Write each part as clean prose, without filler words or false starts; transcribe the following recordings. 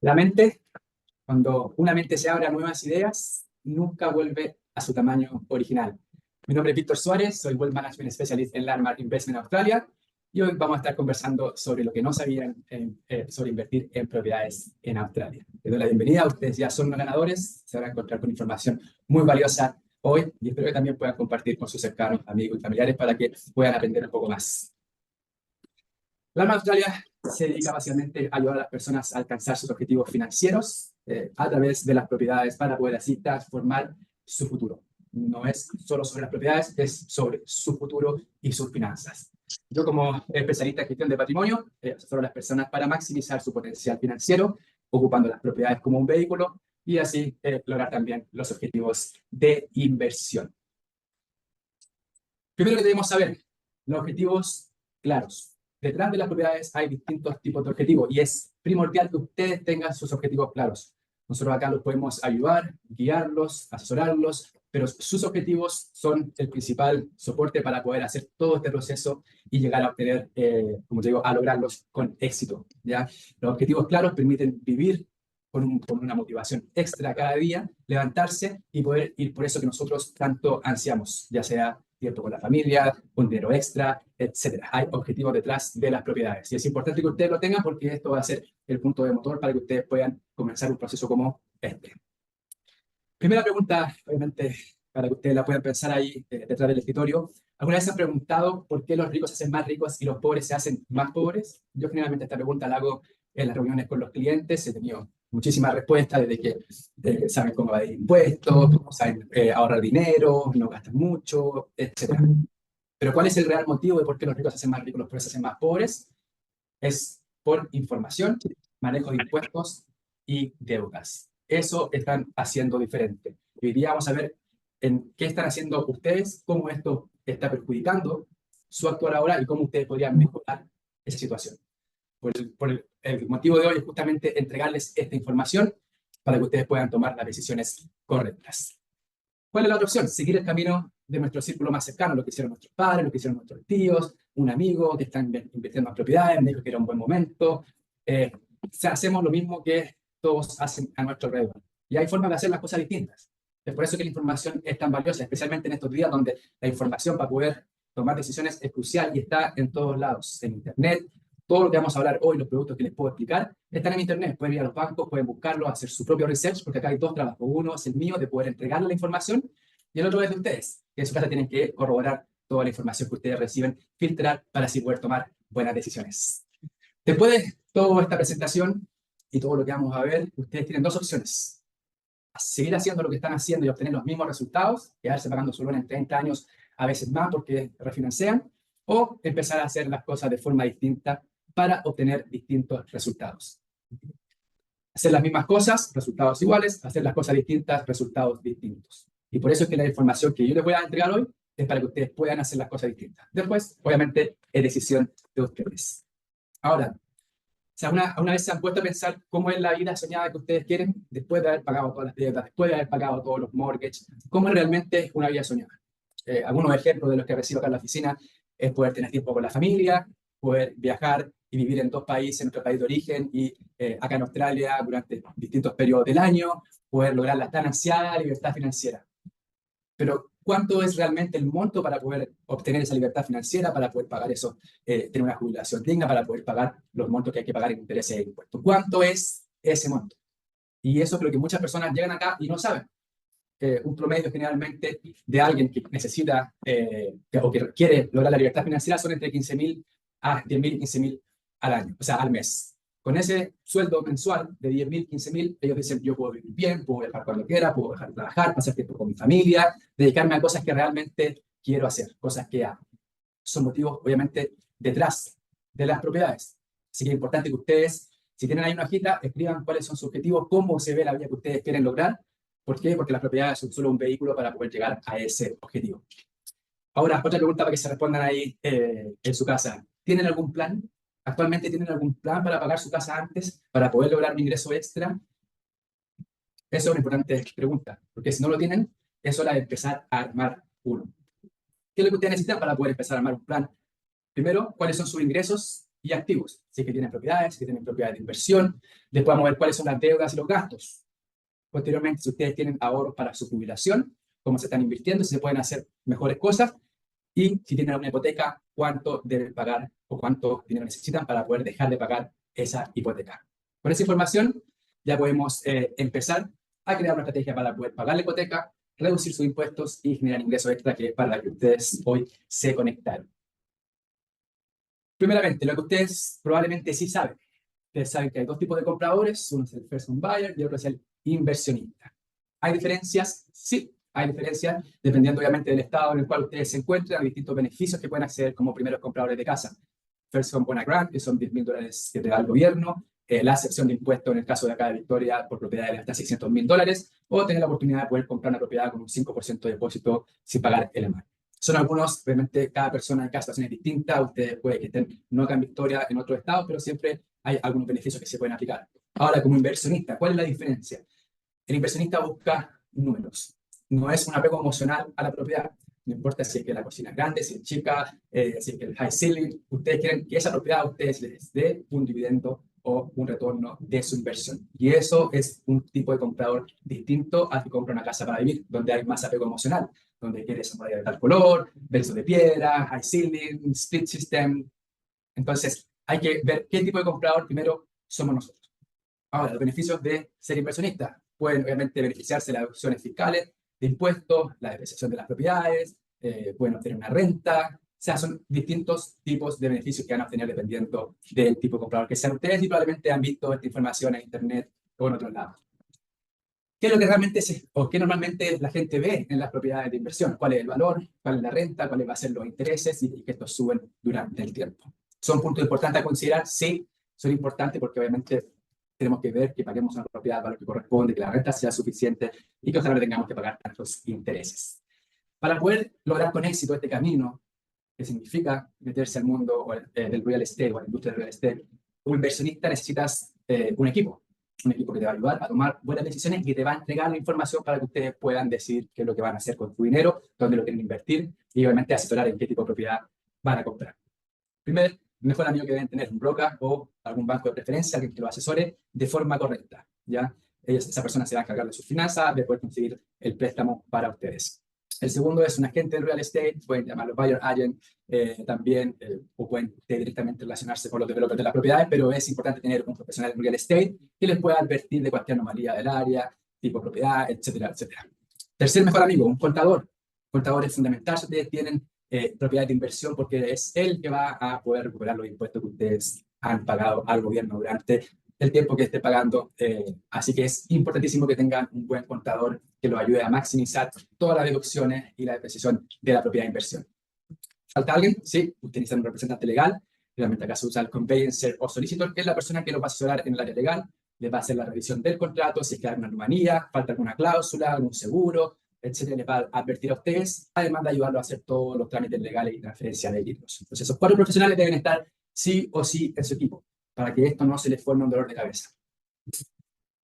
La mente, cuando una mente se abre a nuevas ideas, nunca vuelve a su tamaño original. Mi nombre es Víctor Suárez, soy Wealth Management Specialist en Landmark Investment Australia y hoy vamos a estar conversando sobre lo que no sabían sobre invertir en propiedades en Australia. Les doy la bienvenida, ustedes ya son los ganadores, se van a encontrar con información muy valiosa hoy y espero que también puedan compartir con sus cercanos, amigos y familiares para que puedan aprender un poco más. Landmark Australia se dedica básicamente a ayudar a las personas a alcanzar sus objetivos financieros a través de las propiedades para poder así transformar su futuro. No es solo sobre las propiedades, es sobre su futuro y sus finanzas. Yo como especialista en gestión de patrimonio, asesoro a las personas para maximizar su potencial financiero, ocupando las propiedades como un vehículo y así lograr también los objetivos de inversión. Primero que debemos saber, los objetivos claros. Detrás de las propiedades hay distintos tipos de objetivos y es primordial que ustedes tengan sus objetivos claros. Nosotros acá los podemos ayudar, guiarlos, asesorarlos, pero sus objetivos son el principal soporte para poder hacer todo este proceso y llegar a obtener, como te digo, a lograrlos con éxito, ¿ya? Los objetivos claros permiten vivir con una motivación extra cada día, levantarse y poder ir por eso que nosotros tanto ansiamos, ya sea tiempo con la familia, un dinero extra, etcétera. Hay objetivos detrás de las propiedades y es importante que ustedes lo tengan porque esto va a ser el punto de motor para que ustedes puedan comenzar un proceso como este. Primera pregunta, obviamente, para que ustedes la puedan pensar ahí detrás del escritorio. ¿Alguna vez se han preguntado por qué los ricos se hacen más ricos y los pobres se hacen más pobres? Yo generalmente esta pregunta la hago en las reuniones con los clientes. He tenido muchísimas respuestas desde que saben cómo evadir impuestos, saben ahorrar dinero, no gastan mucho, etc. Pero ¿cuál es el real motivo de por qué los ricos se hacen más ricos y los pobres se hacen más pobres? Es por información, manejo de impuestos y deudas. Eso están haciendo diferente. Y hoy día vamos a ver en qué están haciendo ustedes, cómo esto está perjudicando su actual ahora y cómo ustedes podrían mejorar esa situación. El motivo de hoy es justamente entregarles esta información para que ustedes puedan tomar las decisiones correctas. ¿Cuál es la otra opción? Seguir el camino de nuestro círculo más cercano, lo que hicieron nuestros padres, lo que hicieron nuestros tíos, un amigo que está invirtiendo en propiedades, me dijo que era un buen momento. Hacemos lo mismo que todos hacen a nuestro alrededor. Y hay formas de hacer las cosas distintas. Es por eso que la información es tan valiosa, especialmente en estos días donde la información para poder tomar decisiones es crucial y está en todos lados, en Internet. Todo lo que vamos a hablar hoy, los productos que les puedo explicar, están en Internet. Pueden ir a los bancos, pueden buscarlo, hacer su propio research, porque acá hay dos trabajos. Uno es el mío, de poder entregarle la información, y el otro es de ustedes, que en su casa tienen que corroborar toda la información que ustedes reciben, filtrar para así poder tomar buenas decisiones. Después de toda esta presentación y todo lo que vamos a ver, ustedes tienen dos opciones. Seguir haciendo lo que están haciendo y obtener los mismos resultados, quedarse pagando su loan en 30 años, a veces más porque refinancian, o empezar a hacer las cosas de forma distinta para obtener distintos resultados. Hacer las mismas cosas, resultados iguales, hacer las cosas distintas, resultados distintos. Y por eso es que la información que yo les voy a entregar hoy es para que ustedes puedan hacer las cosas distintas. Después, obviamente, es decisión de ustedes. Ahora, si alguna vez se han puesto a pensar cómo es la vida soñada que ustedes quieren después de haber pagado todas las deudas, después de haber pagado todos los mortgages, cómo realmente es una vida soñada. Algunos ejemplos de los que recibo acá en la oficina es poder tener tiempo con la familia, poder viajar y vivir en dos países, en nuestro país de origen y acá en Australia durante distintos periodos del año, poder lograr la tan ansiada libertad financiera. Pero ¿cuánto es realmente el monto para poder obtener esa libertad financiera, para poder pagar eso, tener una jubilación digna, para poder pagar los montos que hay que pagar en intereses e impuestos? ¿Cuánto es ese monto? Y eso es lo que muchas personas llegan acá y no saben. Un promedio generalmente de alguien que necesita o que quiere lograr la libertad financiera son entre 15.000 a 10.000 y 15.000 al año, o sea, al mes. Con ese sueldo mensual de 10.000, 15.000, ellos dicen, yo puedo vivir bien, puedo viajar cuando quiera, puedo dejar de trabajar, pasar tiempo con mi familia, dedicarme a cosas que realmente quiero hacer, cosas que amo. Son motivos, obviamente, detrás de las propiedades. Así que es importante que ustedes, si tienen ahí una hojita, escriban cuáles son sus objetivos, cómo se ve la vida que ustedes quieren lograr. ¿Por qué? Porque las propiedades son solo un vehículo para poder llegar a ese objetivo. Ahora, otra pregunta para que se respondan ahí en su casa. ¿Tienen algún plan? ¿Actualmente tienen algún plan para pagar su casa antes, para poder lograr un ingreso extra? Esa es una importante pregunta, porque si no lo tienen, es hora de empezar a armar uno. ¿Qué es lo que ustedes necesitan para poder empezar a armar un plan? Primero, ¿cuáles son sus ingresos? y activos. Si es que tienen propiedades, si tienen propiedades de inversión. Después vamos a ver cuáles son las deudas y los gastos. Posteriormente, si ustedes tienen ahorros para su jubilación, cómo se están invirtiendo, si se pueden hacer mejores cosas. Y si tienen una hipoteca, cuánto deben pagar o cuánto dinero necesitan para poder dejar de pagar esa hipoteca. Con esa información ya podemos empezar a crear una estrategia para poder pagar la hipoteca, reducir sus impuestos y generar ingresos extra, que es para lo que ustedes hoy se conectaron. Primeramente, lo que ustedes probablemente sí saben. Ustedes saben que hay dos tipos de compradores, uno es el first home buyer y otro es el inversionista. ¿Hay diferencias? Sí, hay diferencias dependiendo obviamente del estado en el cual ustedes se encuentran, hay distintos beneficios que pueden acceder como primeros compradores de casa. First Home Buena Grant, que son $10,000 que te da el gobierno, la excepción de impuestos en el caso de acá de Victoria por propiedades de hasta $600,000, o tener la oportunidad de poder comprar una propiedad con un 5% de depósito sin pagar el EMAR. Son algunos, obviamente cada persona en cada situación es distinta, ustedes pueden que estén no acá en Victoria, en otro estado, pero siempre hay algunos beneficios que se pueden aplicar. Ahora, como inversionista, ¿cuál es la diferencia? El inversionista busca números, no es un apego emocional a la propiedad. No importa si es que la cocina es grande, si es chica, si es que el high ceiling, ustedes quieren que esa propiedad a ustedes les dé un dividendo o un retorno de su inversión. Y eso es un tipo de comprador distinto al que compra una casa para vivir, donde hay más apego emocional, donde quiere esa muralla de tal color, verso de piedra, high ceiling, split system. Entonces, hay que ver qué tipo de comprador primero somos nosotros. Ahora, los beneficios de ser inversionista pueden obviamente beneficiarse de las opciones fiscales, de impuestos, la depreciación de las propiedades, pueden obtener una renta. O sea, son distintos tipos de beneficios que van a obtener dependiendo del tipo de comprador que sean ustedes y probablemente han visto esta información en internet o en otros lados. ¿Qué es lo que realmente o qué normalmente la gente ve en las propiedades de inversión? ¿Cuál es el valor? ¿Cuál es la renta? ¿Cuáles van a ser los intereses? Y que estos suben durante el tiempo. ¿Son puntos importantes a considerar? Sí, son importantes porque obviamente tenemos que ver que paguemos una propiedad al valor que corresponde, que la renta sea suficiente y que ojalá no tengamos que pagar tantos intereses. Para poder lograr con éxito este camino, que significa meterse al mundo del real estate o a la industria del real estate, como inversionista necesitas un equipo que te va a ayudar a tomar buenas decisiones y que te va a entregar la información para que ustedes puedan decidir qué es lo que van a hacer con tu dinero, dónde lo quieren invertir y obviamente asesorar en qué tipo de propiedad van a comprar. Primero, mejor amigo que deben tener un broker o algún banco de preferencia, alguien que lo asesore de forma correcta, ¿ya? Esa persona se va a encargar de sus finanzas, de poder conseguir el préstamo para ustedes. El segundo es un agente de real estate, pueden llamarlo buyer agent también, o pueden directamente relacionarse con los developers de las propiedades, pero es importante tener un profesional en real estate que les pueda advertir de cualquier anomalía del área, tipo de propiedad, etcétera, etcétera. Tercer mejor amigo, un contador. El contador es fundamental si ustedes tienen propiedad de inversión porque es él que va a poder recuperar los impuestos que ustedes han pagado al gobierno durante el tiempo que esté pagando. Así que es importantísimo que tengan un buen contador que los ayude a maximizar todas las deducciones y la depreciación de la propiedad de inversión. ¿Falta alguien? Sí, utilizan un representante legal. Realmente acá se usa el conveyancer o solicitor, que es la persona que lo va a asesorar en el área legal. Les va a hacer la revisión del contrato, si es que hay una anomalía, falta alguna cláusula, algún seguro, etcétera, les va a advertir a ustedes, además de ayudarlos a hacer todos los trámites legales y transferencia de libros. Entonces, esos 4 profesionales deben estar sí o sí en su equipo, para que esto no se les forme un dolor de cabeza.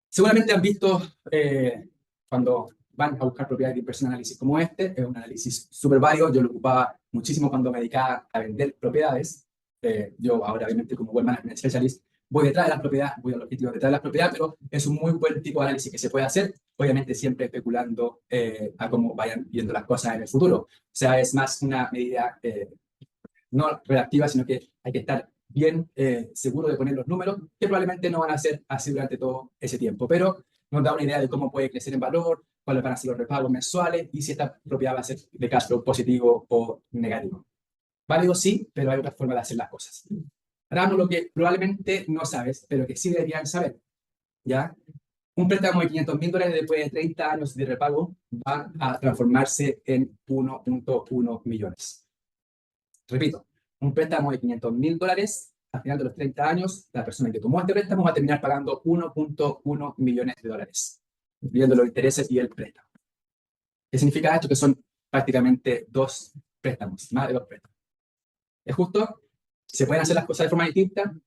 Seguramente han visto cuando van a buscar propiedades de inversión análisis como este, es un análisis súper válido, yo lo ocupaba muchísimo cuando me dedicaba a vender propiedades. Yo ahora, obviamente, como Wealth Management Specialist, voy detrás de las propiedades, voy al objetivo detrás de las propiedades, pero es un muy buen tipo de análisis que se puede hacer, obviamente siempre especulando a cómo vayan viendo las cosas en el futuro. O sea, es más una medida no reactiva, sino que hay que estar bien seguro de poner los números, que probablemente no van a ser así durante todo ese tiempo, pero nos da una idea de cómo puede crecer en valor, cuáles van a ser los repagos mensuales y si esta propiedad va a ser de cash flow positivo o negativo. Válido sí, pero hay otras formas de hacer las cosas. Hagamos lo que probablemente no sabes, pero que sí deberían saber, ¿ya? Un préstamo de $500,000 después de 30 años de repago va a transformarse en 1.1 millones. Repito, un préstamo de $500,000, al final de los 30 años, la persona que tomó este préstamo va a terminar pagando 1.1 millones de dólares, incluyendo los intereses y el préstamo. ¿Qué significa esto? Que son prácticamente 2 préstamos, más de 2 préstamos. ¿Es justo? ¿Se pueden hacer las cosas de forma distinta? Eso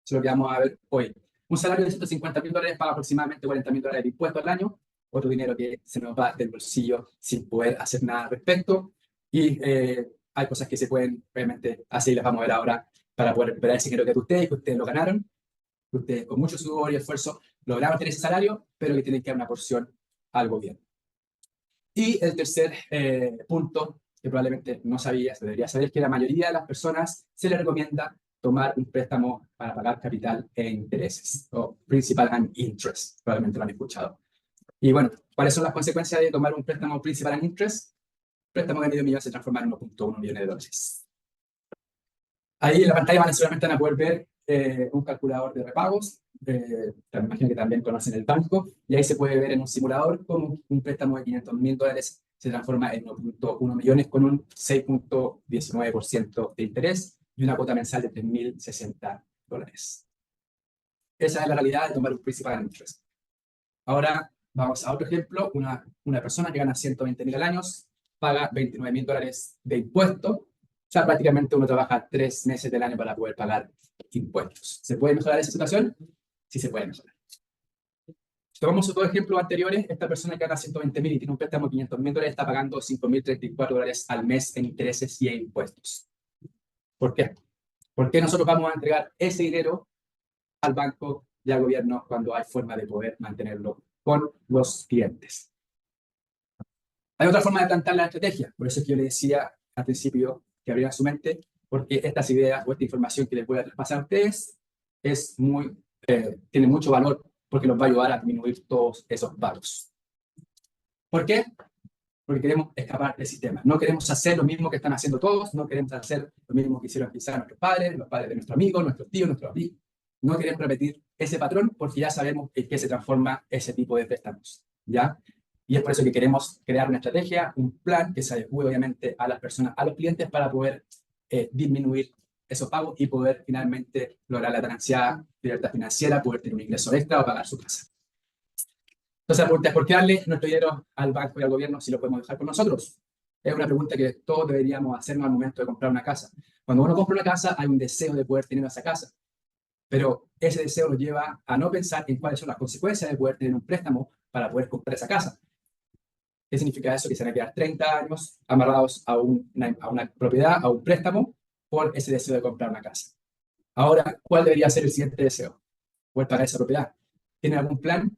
es lo que vamos a ver hoy. Un salario de $150,000 paga aproximadamente $40,000 de impuestos al año, otro dinero que se nos va del bolsillo sin poder hacer nada al respecto. Y hay cosas que se pueden, obviamente, así las vamos a ver ahora, para poder recuperar ese dinero que ustedes lo ganaron, que ustedes con mucho sudor y esfuerzo lograron tener ese salario, pero que tienen que dar una porción al gobierno. Y el tercer punto, que probablemente no sabías, debería saber, que la mayoría de las personas se les recomienda tomar un préstamo para pagar capital e intereses, o principal and interest, probablemente lo han escuchado. Y bueno, ¿cuáles son las consecuencias de tomar un préstamo principal and interest? Préstamo de medio millón se transforma en 1.1 millones de dólares. Ahí en la pantalla solamente van a poder ver un calculador de repagos. Me imagino que también conocen el banco. Y ahí se puede ver en un simulador cómo un préstamo de $500.000 se transforma en 1.1 millones con un 6.19% de interés y una cuota mensual de $3.060. Esa es la realidad de tomar un principal interest. Ahora vamos a otro ejemplo. Una persona que gana $120.000 al año paga $29.000 de impuestos. O sea, prácticamente uno trabaja 3 meses del año para poder pagar impuestos. ¿Se puede mejorar esa situación? Sí se puede mejorar. Si tomamos otros ejemplos anteriores, esta persona que gana $120.000 y tiene un préstamo de $500.000 está pagando $5.034 al mes en intereses y en impuestos. ¿Por qué? ¿Por qué nosotros vamos a entregar ese dinero al banco y al gobierno cuando hay forma de poder mantenerlo con los clientes? Hay otra forma de plantar la estrategia. Por eso es que yo les decía al principio que abrieran su mente, porque estas ideas o esta información que les voy a traspasar a ustedes tiene mucho valor, porque los va a ayudar a disminuir todos esos pagos. ¿Por qué? Porque queremos escapar del sistema. No queremos hacer lo mismo que están haciendo todos, no queremos hacer lo mismo que hicieron quizás nuestros padres, los padres de nuestros amigos, nuestros tíos, nuestros amigos. No queremos repetir ese patrón porque ya sabemos en qué se transforma ese tipo de préstamos, ¿ya? Y es por eso que queremos crear una estrategia, un plan que se adecue obviamente a las personas, a los clientes, para poder disminuir esos pagos y poder finalmente lograr la ganancia, libertad financiera, poder tener un ingreso extra o pagar su casa. Entonces la pregunta es, ¿por qué darle nuestro dinero al banco y al gobierno si lo podemos dejar con nosotros? Es una pregunta que todos deberíamos hacernos al momento de comprar una casa. Cuando uno compra una casa, hay un deseo de poder tener esa casa. Pero ese deseo nos lleva a no pensar en cuáles son las consecuencias de poder tener un préstamo para poder comprar esa casa. ¿Qué significa eso? Que se van a quedar 30 años amarrados a una propiedad, a un préstamo, por ese deseo de comprar una casa. Ahora, ¿cuál debería ser el siguiente deseo? Poder pagar esa propiedad. ¿Tienen algún plan?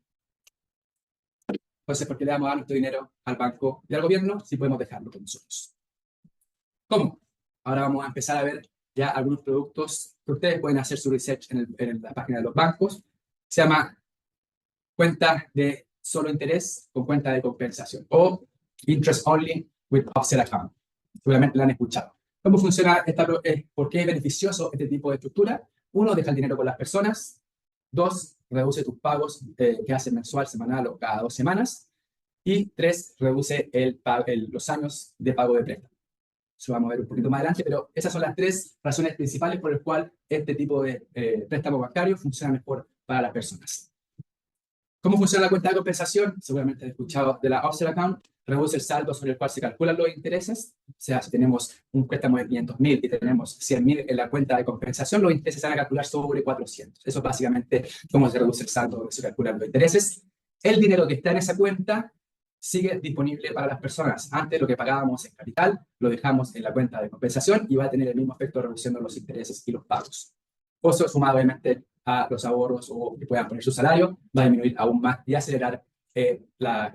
Entonces, ¿por qué le vamos a dar nuestro dinero al banco y al gobierno si podemos dejarlo con nosotros? ¿Cómo? Ahora vamos a empezar a ver ya algunos productos que ustedes pueden hacer su research en la página de los bancos. Se llama cuenta de solo interés con cuenta de compensación, o interest only with offset account. Seguramente la han escuchado. ¿Cómo funciona por qué es beneficioso este tipo de estructura? 1, deja el dinero con las personas. 2, reduce tus pagos que haces mensual, semanal o cada 2 semanas. Y 3, reduce los años de pago de préstamo. Eso vamos a ver un poquito más adelante, pero esas son las 3 razones principales por las cuales este tipo de préstamo bancario funciona mejor para las personas. ¿Cómo funciona la cuenta de compensación? Seguramente han escuchado de la offset account. Reduce el saldo sobre el cual se calculan los intereses. O sea, si tenemos un préstamo de $500.000 y tenemos $100.000 en la cuenta de compensación, los intereses se van a calcular sobre 400. Eso es básicamente cómo se reduce el saldo donde se calculan los intereses. El dinero que está en esa cuenta sigue disponible para las personas. Antes lo que pagábamos en capital lo dejamos en la cuenta de compensación y va a tener el mismo efecto reduciendo los intereses y los pagos. Eso sumado obviamente a los ahorros o que puedan poner su salario, va a disminuir aún más y acelerar la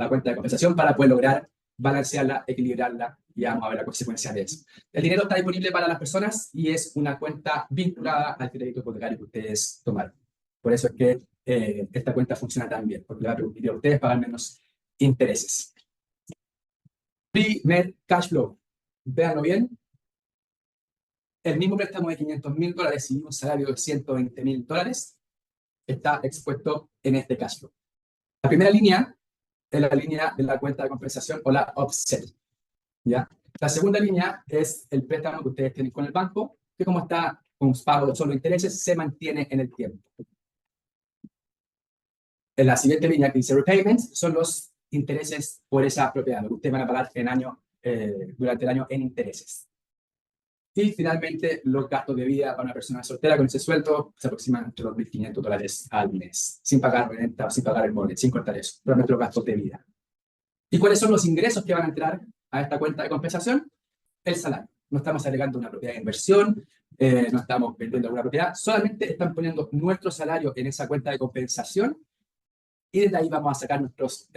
cuenta de compensación para poder lograr balancearla, equilibrarla, y vamos a ver la consecuencia de eso. El dinero está disponible para las personas y es una cuenta vinculada al crédito hipotecario que ustedes tomaron. Por eso es que esta cuenta funciona tan bien, porque le va a permitir a ustedes pagar menos intereses. Primer cash flow. Véanlo bien. El mismo préstamo de $500.000 y un salario de $120.000 está expuesto en este cash flow. La primera línea es la línea de la cuenta de compensación o la offset, ¿ya? La segunda línea es el préstamo que ustedes tienen con el banco, que como está con pago de solo intereses, se mantiene en el tiempo. En la siguiente línea que dice repayments son los intereses por esa propiedad, lo que ustedes van a pagar durante el año en intereses. Y finalmente, los gastos de vida para una persona soltera con ese sueldo se aproximan entre $2.500 al mes, sin pagar renta, sin pagar el mortgage, sin cortar eso, pero nuestros gastos de vida. ¿Y cuáles son los ingresos que van a entrar a esta cuenta de compensación? El salario. No estamos agregando una propiedad de inversión, no estamos vendiendo alguna propiedad, solamente están poniendo nuestro salario en esa cuenta de compensación y desde ahí vamos a sacar nuestros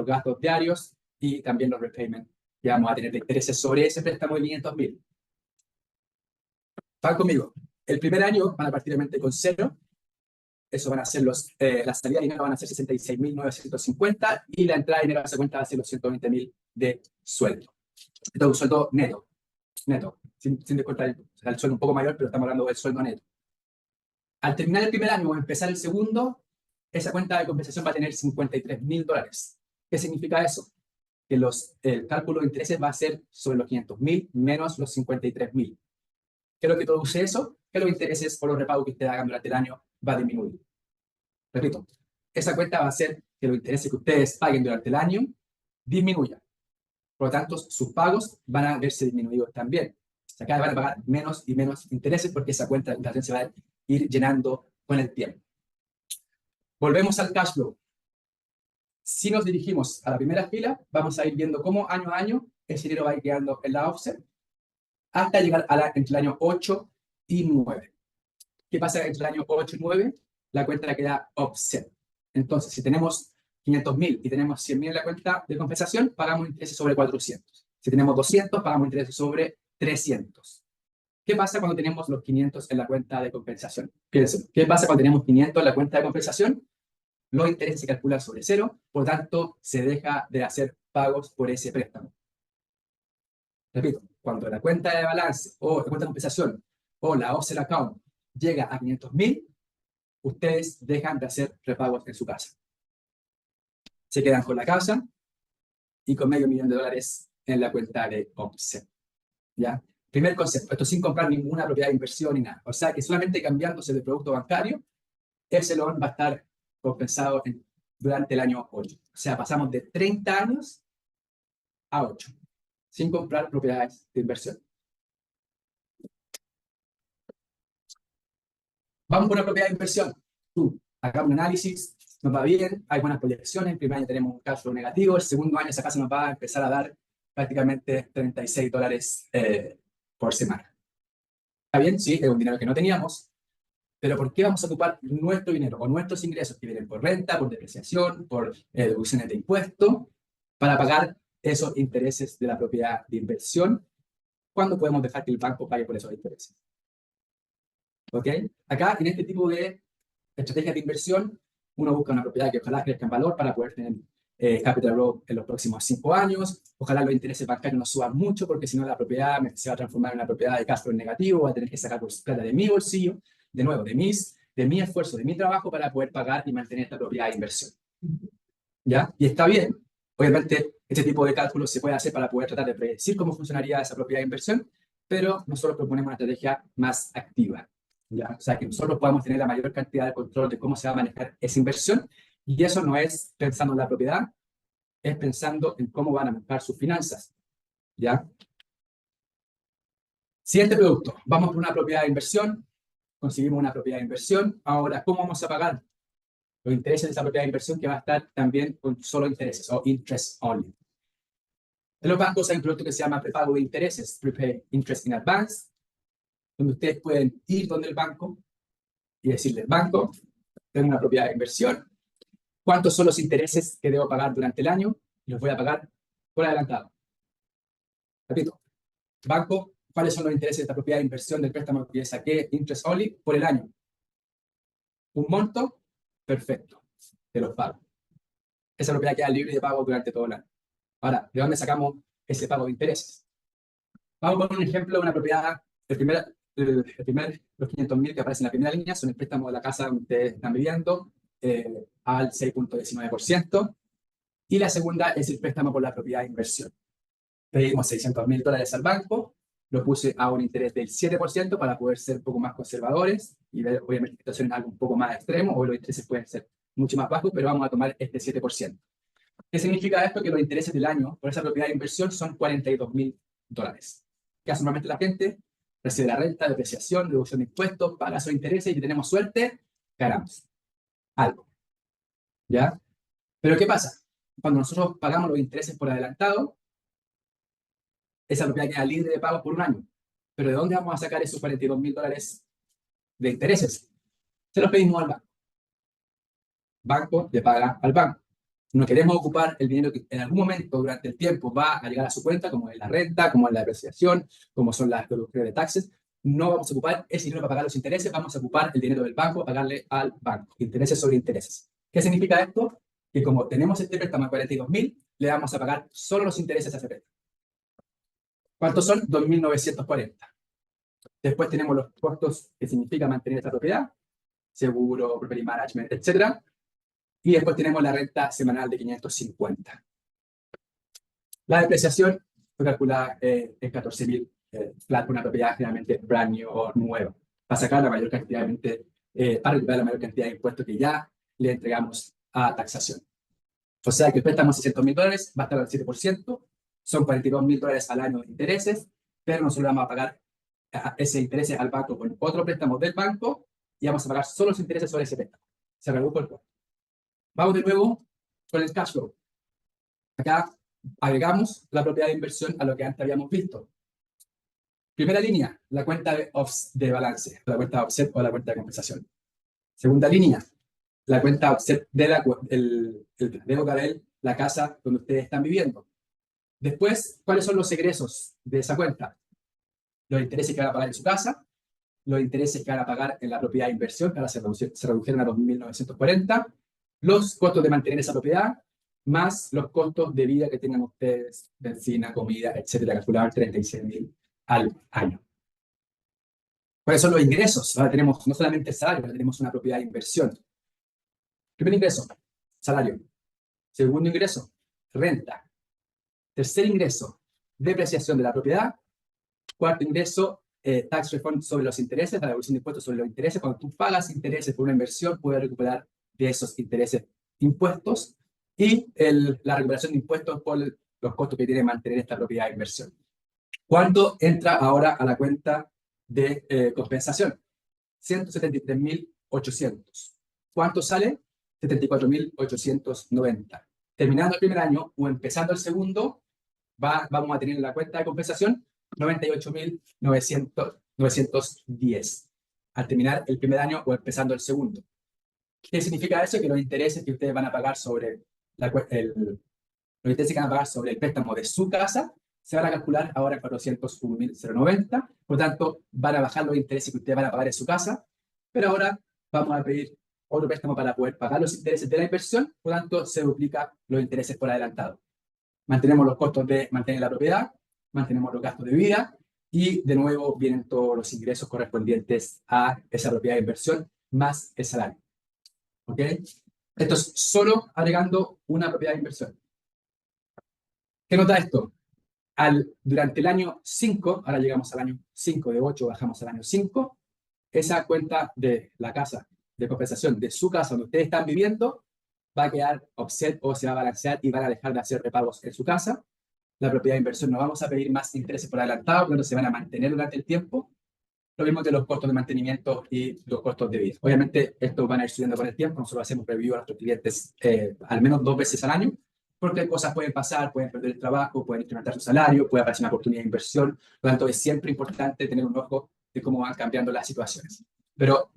gastos diarios y también los repayments que vamos a tener de intereses sobre ese préstamo de 500.000. Van conmigo. El primer año van a partir obviamente con cero. Eso van a ser las salidas de dinero van a ser 66.950 y la entrada de dinero a esa cuenta va a ser los 120.000 de sueldo. Esto es un sueldo neto, sin descontar el sueldo un poco mayor, pero estamos hablando del sueldo neto. Al terminar el primer año o empezar el segundo, esa cuenta de compensación va a tener $53.000. ¿Qué significa eso? Que el cálculo de intereses va a ser sobre los 500.000 menos los 53.000. ¿Qué es lo que produce eso? Que los intereses o los repagos que ustedes hagan durante el año va a disminuir. Repito, esa cuenta va a hacer que los intereses que ustedes paguen durante el año disminuyan. Por lo tanto, sus pagos van a verse disminuidos también. O sea, cada vez van a pagar menos y menos intereses porque esa cuenta de inflación se va a ir llenando con el tiempo. Volvemos al cash flow. Si nos dirigimos a la primera fila, vamos a ir viendo cómo año a año ese dinero va a ir quedando en la offset hasta llegar entre el año 8 y 9. ¿Qué pasa entre el año 8 y 9? La cuenta queda offset. Entonces, si tenemos 500.000 y tenemos 100.000 en la cuenta de compensación, pagamos intereses sobre 400. Si tenemos 200, pagamos intereses sobre 300. ¿Qué pasa cuando tenemos los 500 en la cuenta de compensación? Fíjense, ¿qué pasa cuando tenemos 500 en la cuenta de compensación? Los intereses se calculan sobre cero, por tanto, se deja de hacer pagos por ese préstamo. Repito, cuando la cuenta de balance o la cuenta de compensación o la offset account llega a 500.000, ustedes dejan de hacer repagos en su casa. Se quedan con la casa y con $500,000 en la cuenta de offset. ¿Ya? Primer concepto, esto sin comprar ninguna propiedad de inversión ni nada. O sea que solamente cambiándose de producto bancario, ese loan va a estar compensado durante el año 8. O sea, pasamos de 30 años a 8, sin comprar propiedades de inversión. Vamos por una propiedad de inversión. Hagamos un análisis, nos va bien, hay buenas proyecciones, el primer año tenemos un cash flow negativo, el segundo año esa casa nos va a empezar a dar prácticamente $36 por semana. ¿Está bien? Sí, es un dinero que no teníamos, pero ¿por qué vamos a ocupar nuestro dinero o nuestros ingresos que vienen por renta, por depreciación, por deducciones de impuestos, para pagar esos intereses de la propiedad de inversión, cuando podemos dejar que el banco pague por esos intereses? ¿Ok? Acá, en este tipo de estrategias de inversión, uno busca una propiedad que ojalá crezca en valor para poder tener capital growth en los próximos 5 años. Ojalá los intereses bancarios no suban mucho, porque si no la propiedad se va a transformar en una propiedad de cash flow negativo, va a tener que sacar plata de mi bolsillo, de nuevo, de mi esfuerzo, de mi trabajo para poder pagar y mantener esta propiedad de inversión. ¿Ya? Y está bien. Obviamente, este tipo de cálculos se puede hacer para poder tratar de predecir cómo funcionaría esa propiedad de inversión, pero nosotros proponemos una estrategia más activa. ¿Ya? O sea, que nosotros podamos tener la mayor cantidad de control de cómo se va a manejar esa inversión, y eso no es pensando en la propiedad, es pensando en cómo van a manejar sus finanzas. ¿Ya? Siguiente producto. Vamos por una propiedad de inversión, conseguimos una propiedad de inversión. Ahora, ¿cómo vamos a pagar los intereses de esa propiedad de inversión, que va a estar también con solo intereses o interest only? En los bancos hay un producto que se llama prepago de intereses, Prepay Interest in Advance, donde ustedes pueden ir donde el banco y decirle: banco, tengo una propiedad de inversión, ¿cuántos son los intereses que debo pagar durante el año? Y los voy a pagar por adelantado. Repito, banco, ¿cuáles son los intereses de esta propiedad de inversión del préstamo que saqué interest only por el año? Un monto, perfecto, te los pago. Esa propiedad queda libre de pago durante todo el año. Ahora, ¿de dónde sacamos ese pago de intereses? Vamos a poner un ejemplo de una propiedad. Los 500.000 que aparecen en la primera línea son el préstamo de la casa donde ustedes están viviendo al 6.19%. Y la segunda es el préstamo por la propiedad de inversión. Pedimos $600.000 al banco, lo puse a un interés del 7% para poder ser un poco más conservadores y ver, obviamente, situaciones algo un poco más extremo, o los intereses pueden ser mucho más bajos, pero vamos a tomar este 7%. ¿Qué significa esto? Que los intereses del año por esa propiedad de inversión son $42.000. ¿Qué hace normalmente la gente? Recibe la renta, depreciación, deducción de impuestos, paga esos intereses y si tenemos suerte, ganamos algo. ¿Ya? Pero ¿qué pasa? Cuando nosotros pagamos los intereses por adelantado, esa propiedad queda libre de pago por un año. Pero ¿de dónde vamos a sacar esos $42.000 de intereses? Se los pedimos al banco. Banco le paga al banco. No queremos ocupar el dinero que en algún momento durante el tiempo va a llegar a su cuenta, como es la renta, como es la depreciación, como son las deducciones de taxes. No vamos a ocupar ese dinero para pagar los intereses, vamos a ocupar el dinero del banco, pagarle al banco. Intereses sobre intereses. ¿Qué significa esto? Que como tenemos este préstamo de 42.000, le vamos a pagar solo los intereses a ese préstamo. ¿Cuántos son? 2.940. Después tenemos los costos que significa mantener esta propiedad, seguro, property management, etc. Y después tenemos la renta semanal de 550. La depreciación fue calculada en 14.000 flat, una propiedad generalmente brand new o nueva, para sacar la mayor cantidad para recuperar la mayor cantidad de impuestos que ya le entregamos a taxación. O sea que el préstamo de $600.000 va a estar al 7%, son $42.000 al año de intereses, pero nosotros vamos a pagar ese interés al banco con otro préstamo del banco y vamos a pagar solo los intereses sobre ese préstamo. Se redujo el costo. Vamos de nuevo con el cash flow. Acá agregamos la propiedad de inversión a lo que antes habíamos visto. Primera línea, la cuenta de balance, la cuenta de offset o la cuenta de compensación. Segunda línea, la cuenta offset de el deuda de la casa donde ustedes están viviendo. Después, ¿cuáles son los egresos de esa cuenta? Los intereses que van a pagar en su casa, los intereses que van a pagar en la propiedad de inversión, que ahora se redujeron a 2.940, los costos de mantener esa propiedad, más los costos de vida que tengan ustedes, benzina, comida, etcétera, calculaban 36.000 al año. ¿Cuáles son los ingresos? Ahora tenemos no solamente el salario, ahora tenemos una propiedad de inversión. Primer ingreso, salario. Segundo ingreso, renta. Tercer ingreso, depreciación de la propiedad. Cuarto ingreso, tax refund sobre los intereses, la devolución de impuestos sobre los intereses. Cuando tú pagas intereses por una inversión, puedes recuperar de esos intereses impuestos. Y la recuperación de impuestos por los costos que tiene mantener esta propiedad de inversión. ¿Cuánto entra ahora a la cuenta de compensación? 173.800. ¿Cuánto sale? 74.890. Terminando el primer año o empezando el segundo, vamos a tener en la cuenta de compensación 98.910 al terminar el primer año o empezando el segundo. ¿Qué significa eso? Que los intereses que ustedes van a pagar sobre los intereses que van a pagar sobre el préstamo de su casa se van a calcular ahora en 401.090. Por lo tanto, van a bajar los intereses que ustedes van a pagar en su casa, pero ahora vamos a pedir otro préstamo para poder pagar los intereses de la inversión. Por lo tanto, se duplica los intereses por adelantado. Mantenemos los costos de mantener la propiedad, mantenemos los gastos de vida y de nuevo vienen todos los ingresos correspondientes a esa propiedad de inversión más el salario. ¿Ok? Esto es solo agregando una propiedad de inversión. ¿Qué nota esto? Durante el año 5, ahora llegamos al año 5, de 8 bajamos al año 5, esa cuenta de la casa de compensación de su casa donde ustedes están viviendo va a quedar offset o se va a balancear y van a dejar de hacer repagos en su casa. La propiedad de inversión no vamos a pedir más intereses por adelantado, pero se van a mantener durante el tiempo. Lo mismo que los costos de mantenimiento y los costos de vida. Obviamente, estos van a ir subiendo con el tiempo. Nosotros hacemos review a nuestros clientes al menos 2 veces al año, porque cosas pueden pasar, pueden perder el trabajo, pueden incrementar su salario, puede aparecer una oportunidad de inversión. Por lo tanto, es siempre importante tener un ojo de cómo van cambiando las situaciones. Pero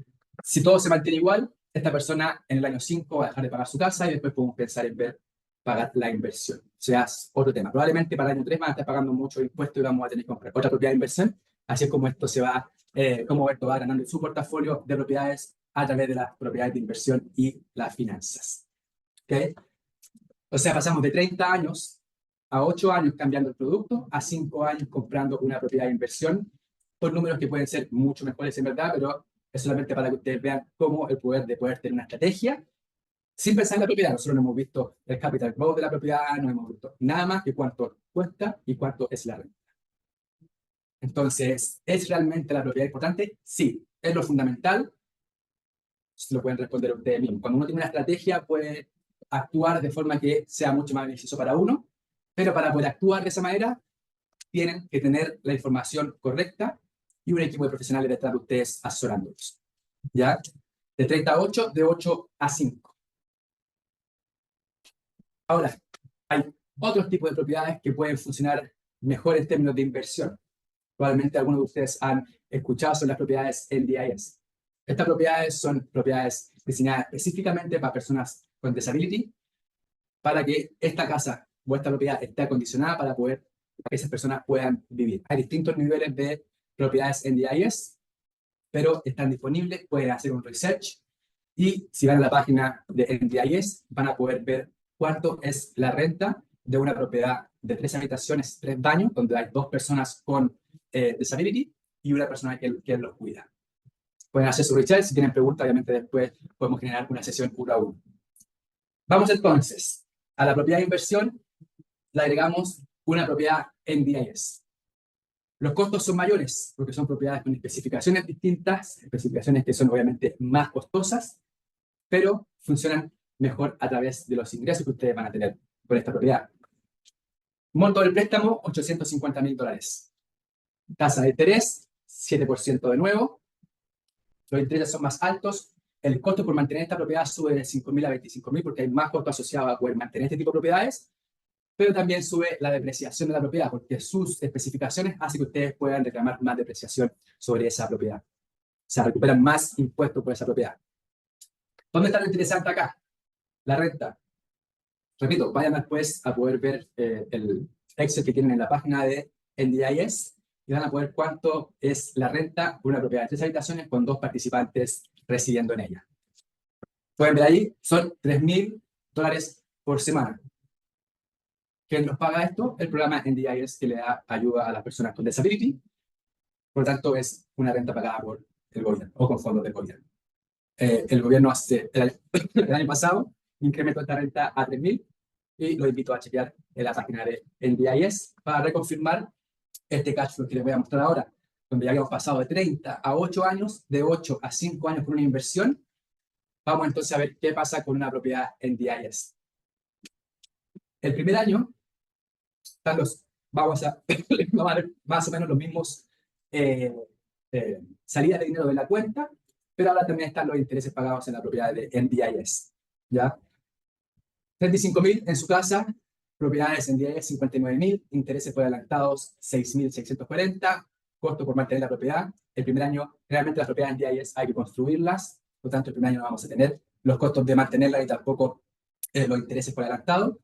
si todo se mantiene igual, esta persona en el año 5 va a dejar de pagar su casa y después podemos pensar en pagar la inversión. O sea, es otro tema. Probablemente para el año 3 van a estar pagando mucho impuesto y vamos a tener que comprar otra propiedad de inversión. Así es como esto cómo esto va ganando su portafolio de propiedades a través de las propiedades de inversión y las finanzas. ¿Okay? O sea, pasamos de 30 años a 8 años cambiando el producto, a 5 años comprando una propiedad de inversión, por números que pueden ser mucho mejores en verdad, pero es solamente para que ustedes vean cómo el poder de poder tener una estrategia sin pensar en la propiedad. Nosotros no hemos visto el capital growth de la propiedad, no hemos visto nada más que cuánto cuesta y cuánto es la renta. Entonces, ¿es realmente la propiedad importante? Sí, es lo fundamental. Se lo pueden responder ustedes mismos. Cuando uno tiene una estrategia, puede actuar de forma que sea mucho más beneficioso para uno, pero para poder actuar de esa manera, tienen que tener la información correcta y un equipo de profesionales detrás de ustedes asesorándolos. ¿Ya? De 30 a 8, de 8 a 5. Ahora, hay otros tipos de propiedades que pueden funcionar mejor en términos de inversión. probablemente algunos de ustedes han escuchado, son las propiedades NDIS. Estas propiedades son propiedades diseñadas específicamente para personas con disability, para que esta casa o esta propiedad esté acondicionada para que esas personas puedan vivir. Hay distintos niveles de propiedades NDIS, pero están disponibles, pueden hacer un research y si van a la página de NDIS van a poder ver cuánto es la renta de una propiedad de 3 habitaciones, 3 baños, donde hay 2 personas con disability y una persona que los cuida. Pueden hacer su research, si tienen preguntas, obviamente después podemos generar una sesión 1 a 1. Vamos entonces a la propiedad de inversión, le agregamos una propiedad NDIS. Los costos son mayores porque son propiedades con especificaciones distintas, especificaciones que son obviamente más costosas, pero funcionan mejor a través de los ingresos que ustedes van a tener con esta propiedad. Monto del préstamo, $850.000. Tasa de interés, 7% de nuevo. Los intereses son más altos. El costo por mantener esta propiedad sube de 5.000 a 25.000 porque hay más costo asociado a poder mantener este tipo de propiedades, pero también sube la depreciación de la propiedad porque sus especificaciones hacen que ustedes puedan reclamar más depreciación sobre esa propiedad. O sea, recuperan más impuestos por esa propiedad. ¿Dónde está lo interesante acá? La renta. Repito, vayan después a poder ver el Excel que tienen en la página de NDIS y van a poder cuánto es la renta por una propiedad de 3 habitaciones con 2 participantes residiendo en ella. Pueden ver ahí, son $3.000 por semana. ¿Quién nos paga esto? El programa NDIS que le da ayuda a las personas con disability. Por lo tanto, es una renta pagada por el gobierno o con fondos del gobierno. El gobierno hace el año pasado incrementó esta renta a 3.000 y lo invito a chequear en la página de NDIS para reconfirmar este cash flow que les voy a mostrar ahora, donde ya habíamos pasado de 30 a 8 años, de 8 a 5 años con una inversión. Vamos entonces a ver qué pasa con una propiedad NDIS. El primer año, vamos a ver más o menos los mismos salidas de dinero de la cuenta, pero ahora también están los intereses pagados en la propiedad de NDIS. ¿Ya? 35.000 en su casa, propiedades NDIS 59.000, intereses por adelantados 6.640, costo por mantener la propiedad. El primer año, realmente las propiedades NDIS hay que construirlas, por lo tanto el primer año no vamos a tener los costos de mantenerla y tampoco los intereses por adelantado.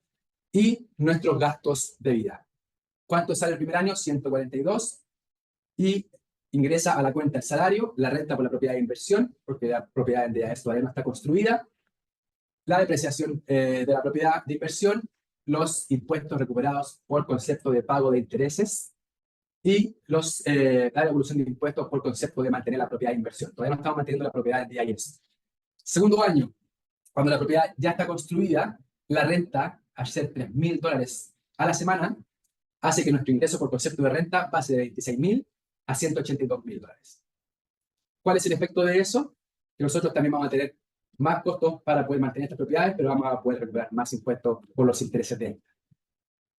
Y nuestros gastos de vida. ¿Cuánto sale el primer año? 142. Y ingresa a la cuenta el salario, la renta por la propiedad de inversión, porque la propiedad de NDIS todavía no está construida, la depreciación de la propiedad de inversión, los impuestos recuperados por concepto de pago de intereses y la devolución de impuestos por concepto de mantener la propiedad de inversión. Todavía no estamos manteniendo la propiedad de NDIS. Segundo año, cuando la propiedad ya está construida, la renta, al ser $3.000 a la semana, hace que nuestro ingreso por concepto de renta pase de $26.000 a $182.000. ¿Cuál es el efecto de eso? Que nosotros también vamos a tener más costos para poder mantener estas propiedades, pero vamos a poder recuperar más impuestos por los intereses de esta.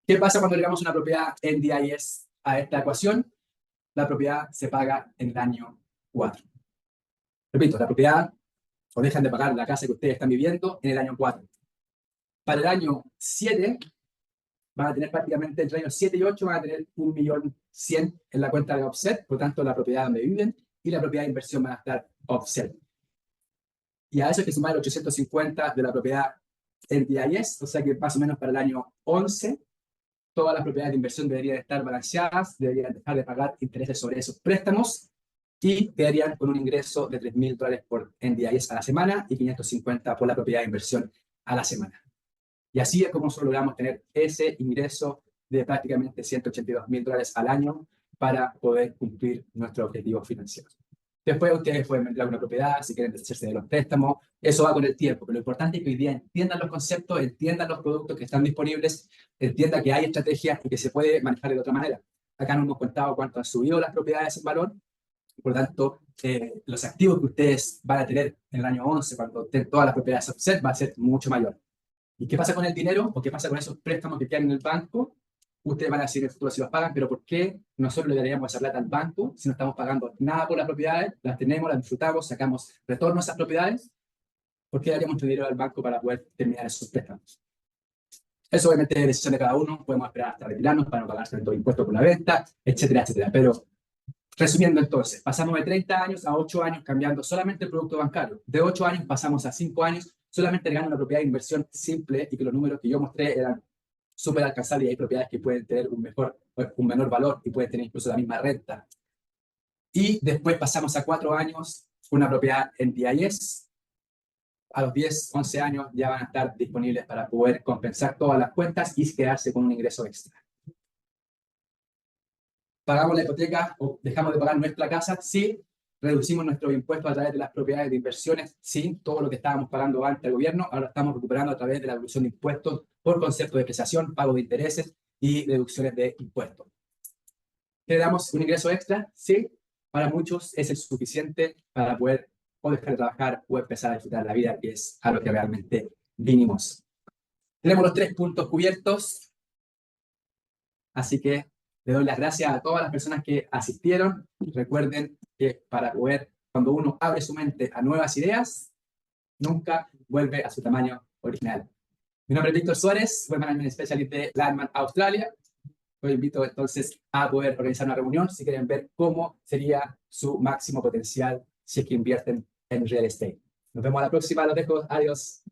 ¿Qué pasa cuando agregamos una propiedad NDIS a esta ecuación? La propiedad se paga en el año 4. Repito, la propiedad, o dejan de pagar la casa que ustedes están viviendo en el año 4. Para el año 7, van a tener prácticamente entre el año 7 y 8, van a tener 1.100.000 en la cuenta de offset, por tanto la propiedad donde viven y la propiedad de inversión van a estar offset. Y a eso hay que sumar el 850 de la propiedad NDIS, o sea que más o menos para el año 11, todas las propiedades de inversión deberían estar balanceadas, deberían dejar de pagar intereses sobre esos préstamos y quedarían con un ingreso de $3.000 por NDIS a la semana y 550 por la propiedad de inversión a la semana. Y así es como nosotros logramos tener ese ingreso de prácticamente $182.000 al año para poder cumplir nuestros objetivos financieros. Después ustedes pueden vender una propiedad, si quieren deshacerse de los préstamos, eso va con el tiempo, pero lo importante es que hoy día entiendan los conceptos, entiendan los productos que están disponibles, entiendan que hay estrategias y que se puede manejar de otra manera. Acá nos hemos contado cuánto han subido las propiedades en valor, por lo tanto, los activos que ustedes van a tener en el año 11, cuando estén todas las propiedades offset, va a ser mucho mayor. ¿Y qué pasa con el dinero? ¿O qué pasa con esos préstamos que quedan en el banco? Ustedes van a decir en el futuro si los pagan, pero ¿por qué nosotros le daríamos esa plata al banco si no estamos pagando nada por las propiedades? Las tenemos, las disfrutamos, sacamos retorno a esas propiedades. ¿Por qué daríamos nuestro dinero al banco para poder terminar esos préstamos? Eso obviamente es decisión de cada uno. Podemos esperar hasta retirarnos para no pagar tanto impuesto por la venta, etcétera, etcétera. Pero Resumiendo entonces, pasamos de 30 años a 8 años cambiando solamente el producto bancario. De 8 años pasamos a 5 años solamente ganando una propiedad de inversión simple y que los números que yo mostré eran súper alcanzables y hay propiedades que pueden tener un menor valor y pueden tener incluso la misma renta. Y después pasamos a 4 años una propiedad en DIS. A los 10, 11 años ya van a estar disponibles para poder compensar todas las cuentas y quedarse con un ingreso extra. ¿Pagamos la hipoteca o dejamos de pagar nuestra casa? Sí. ¿Reducimos nuestros impuestos a través de las propiedades de inversiones? Sí. Todo lo que estábamos pagando antes al gobierno, ahora estamos recuperando a través de la reducción de impuestos por concepto de depreciación, pago de intereses y deducciones de impuestos. ¿Le damos un ingreso extra? Sí. Para muchos es el suficiente para poder o dejar de trabajar o empezar a disfrutar la vida, que es a lo que realmente vinimos. Tenemos los 3 puntos cubiertos, así que le doy las gracias a todas las personas que asistieron. Recuerden que para poder, cuando uno abre su mente a nuevas ideas, nunca vuelve a su tamaño original. Mi nombre es Víctor Suárez, Web Management Specialist de Landman Australia. Los invito entonces a poder organizar una reunión si quieren ver cómo sería su máximo potencial si es que invierten en real estate. Nos vemos a la próxima, los dejo, adiós.